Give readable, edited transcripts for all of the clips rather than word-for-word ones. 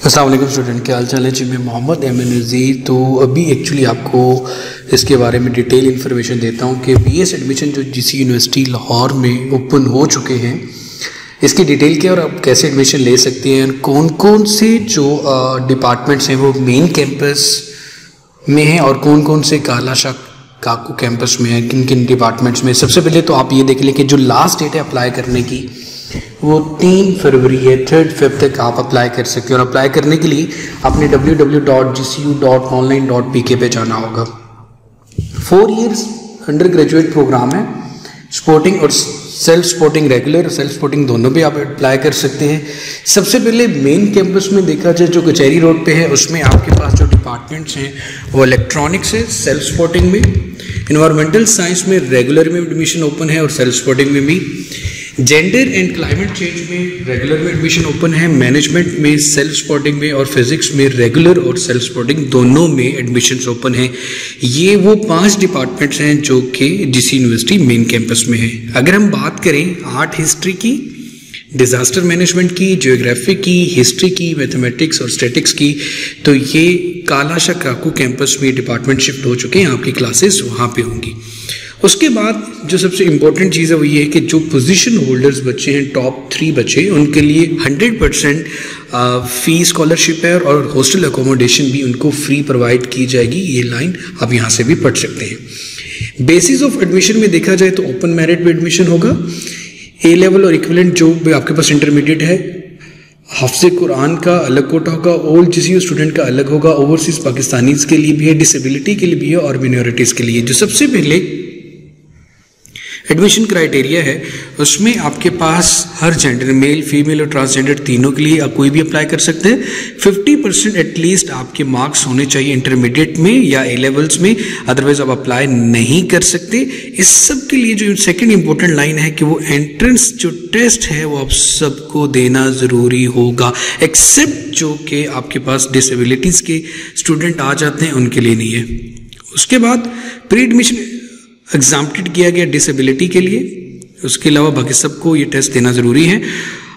अस्सलाम वालेकुम स्टूडेंट, क्या हाल चाल है जी। मैं मोहम्मद अहमद नज़ीर। तो अभी एक्चुअली आपको इसके बारे में डिटेल इन्फॉर्मेशन देता हूँ कि बीएस एडमिशन जो जीसी यूनिवर्सिटी लाहौर में ओपन हो चुके हैं, इसकी डिटेल क्या और आप कैसे एडमिशन ले सकते हैं, कौन कौन से जो डिपार्टमेंट्स हैं वो मेन कैंपस में हैं और कौन कौन से काकू कैंपस में है, किन किन डिपार्टमेंट्स में। सबसे पहले तो आप ये देख लें कि जो लास्ट डेट है अप्लाई करने की वो 3 फरवरी है। 3 Feb तक आप अप्लाई कर सकते हैं और अप्लाई करने के लिए आपने www.gcu.online.pk पे जाना होगा। 4 इयर्स अंडर ग्रेजुएट प्रोग्राम है। स्पोर्टिंग और self sporting, regular self sporting दोनों भी आप अप्लाई कर सकते हैं। सबसे पहले मेन कैंपस में देखा जाए जो कचहरी रोड पे है, उसमें आपके पास जो डिपार्टमेंट्स हैं वो इलेक्ट्रॉनिक्स है, सेल्फ स्पोर्टिंग में, इन्वायरमेंटल साइंस में रेगुलर में एडमिशन ओपन है और सेल्फ स्पोर्टिंग में भी, जेंडर एंड क्लाइमेट चेंज में रेगुलर में एडमिशन ओपन है, मैनेजमेंट में, सेल्फ स्पोर्टिंग में और फिजिक्स में रेगुलर और सेल्फ स्पोर्टिंग दोनों में एडमिशन्स ओपन है। ये वो 5 डिपार्टमेंट्स हैं जो कि जीसी यूनिवर्सिटी मेन कैंपस में है। अगर हम बात करें आर्ट हिस्ट्री की, डिज़ास्टर मैनेजमेंट की, ज्योग्राफी की, हिस्ट्री की, मैथमेटिक्स और स्टैटिक्स की, तो ये कालाशाह काकू कैंपस में डिपार्टमेंट शिफ्ट हो चुके हैं, आपकी क्लासेस वहाँ पे होंगी। उसके बाद जो सबसे इम्पोर्टेंट चीज़ है वो ये है कि जो पोजीशन होल्डर्स बच्चे हैं, टॉप 3 बच्चे, उनके लिए 100% फी स्कॉलरशिप है और हॉस्टल अकोमोडेशन भी उनको फ्री प्रोवाइड की जाएगी। ये लाइन आप यहाँ से भी पढ़ सकते हैं। बेसिस ऑफ एडमिशन में देखा जाए तो ओपन मेरिट में एडमिशन होगा। ए लेवल और इक्विवेलेंट जो भी आपके पास इंटरमीडिएट है, हाफ़िज़ कुरान का अलग कोटा होगा, ओल्ड जीसीयू स्टूडेंट का अलग होगा, ओवरसीज़ पाकिस्तानीज़ के लिए भी है, डिसेबिलिटी के लिए भी है और मिनॉरिटीज़ के लिए। जो सबसे पहले एडमिशन क्राइटेरिया है उसमें आपके पास हर जेंडर, मेल, फीमेल और ट्रांसजेंडर तीनों के लिए आप कोई भी अप्लाई कर सकते हैं। 50% एटलीस्ट आपके मार्क्स होने चाहिए इंटरमीडिएट में या ए लेवल्स में, अदरवाइज आप अप्लाई नहीं कर सकते। इस सब के लिए जो सेकंड इंपॉर्टेंट लाइन है कि वो एंट्रेंस जो टेस्ट है वो आप सबको देना ज़रूरी होगा, एक्सेप्ट जो कि आपके पास डिसेबिलिटीज़ के स्टूडेंट आ जाते हैं उनके लिए नहीं है। उसके बाद प्री एडमिशन एग्जाम्प्टेड किया गया डिसेबिलिटी के लिए, उसके अलावा बाकी सबको ये टेस्ट देना ज़रूरी है।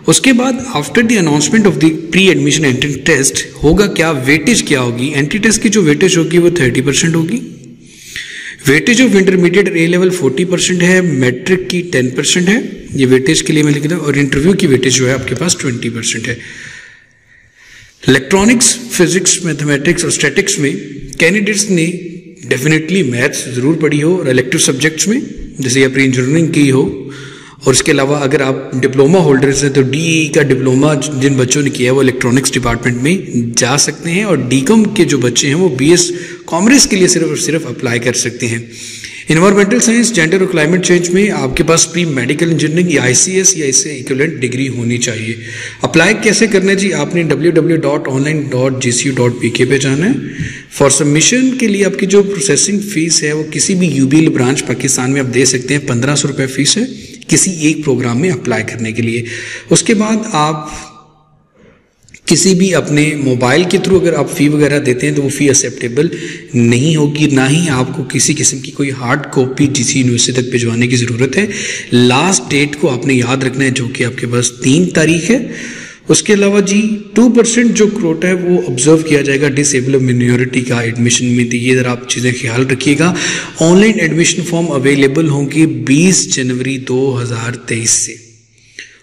उसके बाद after the announcement of the pre admission entrance test होगा क्या, वेटेज क्या होगी। एंट्री टेस्ट की जो वेटेज होगी वो 30% होगी। Weightage of intermediate A level 40% है, मैट्रिक की 10% है, ये वेटेज के लिए मैं लिख दूँ, और इंटरव्यू की वेटेज जो है आपके पास 20% है। इलेक्ट्रॉनिक्स, फिजिक्स, मैथमेटिक्स और स्टैटिक्स में कैंडिडेट्स ने डेफिनेटली मैथ्स ज़रूर पढ़ी हो और इलेक्टिव सब्जेक्ट्स में जैसे या प्री इंजीनियरिंग की हो, और इसके अलावा अगर आप डिप्लोमा होल्डर्स हैं तो डीई का डिप्लोमा जिन बच्चों ने किया है वो इलेक्ट्रॉनिक्स डिपार्टमेंट में जा सकते हैं, और डीकॉम के जो बच्चे हैं वो बीएस कॉमर्स के लिए सिर्फ और सिर्फ अप्लाई कर सकते हैं। इन्वायरमेंटल साइंस, जेंडर और क्लाइमेट चेंज में आपके पास प्री मेडिकल इंजीनियरिंग या आईसीएस या इससे इक्विवेलेंट डिग्री होनी चाहिए। अप्लाई कैसे करना है जी, आपने www.online.gcu.pk पे जाना है। फॉर सबमिशन के लिए आपकी जो प्रोसेसिंग फ़ीस है वो किसी भी यूबीएल ब्रांच पाकिस्तान में आप दे सकते हैं, 1500 रुपये फ़ीस है किसी एक प्रोग्राम में अप्लाई करने के लिए। उसके बाद आप किसी भी अपने मोबाइल के थ्रू अगर आप फ़ी वगैरह देते हैं तो वो फ़ी एक्सेप्टेबल नहीं होगी, ना ही आपको किसी किस्म की कोई हार्ड कॉपी जीसी यूनिवर्सिटी तक भिजवाने की ज़रूरत है। लास्ट डेट को आपने याद रखना है जो कि आपके पास 3 तारीख है। उसके अलावा जी 2% जो कोटा है वो ऑब्जर्व किया जाएगा डिसेबल मिनॉरिटी का एडमिशन में, तो ये ज़रा आप चीज़ें ख्याल रखिएगा। ऑनलाइन एडमिशन फॉर्म अवेलेबल होंगे 20 जनवरी 2023 से,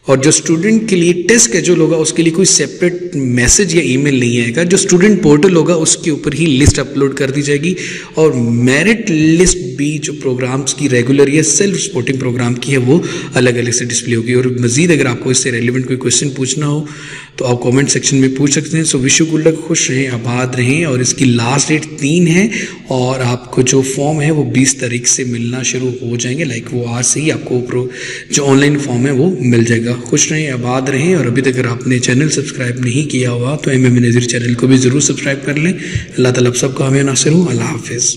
और जो स्टूडेंट के लिए टेस्ट शेड्यूल होगा उसके लिए कोई सेपरेट मैसेज या ईमेल नहीं आएगा। जो स्टूडेंट पोर्टल होगा उसके ऊपर ही लिस्ट अपलोड कर दी जाएगी, और मेरिट लिस्ट भी जो प्रोग्राम्स की रेगुलर या सेल्फ सपोर्टिंग प्रोग्राम की है वो अलग अलग से डिस्प्ले होगी। और मज़ीद अगर आपको इससे रेलिवेंट कोई क्वेश्चन पूछना हो तो आप कमेंट सेक्शन में पूछ सकते हैं। So wish you good luck, खुश रहें, आबाद रहें। और इसकी लास्ट डेट 3 है और आपको जो फॉर्म है वो 20 तारीख से मिलना शुरू हो जाएंगे। लाइक वो आज से ही आपको जो ऑनलाइन फॉर्म है वो मिल जाएगा। खुश रहें, आबाद रहें। और अभी तक अगर आपने चैनल सब्सक्राइब नहीं किया हुआ तो एमएम नज़ीर चैनल को भी ज़रूर सब्सक्राइब कर लें। अल्लाह ताला आप सबका हमें नासिर हो। अल्लाह हाफिज़।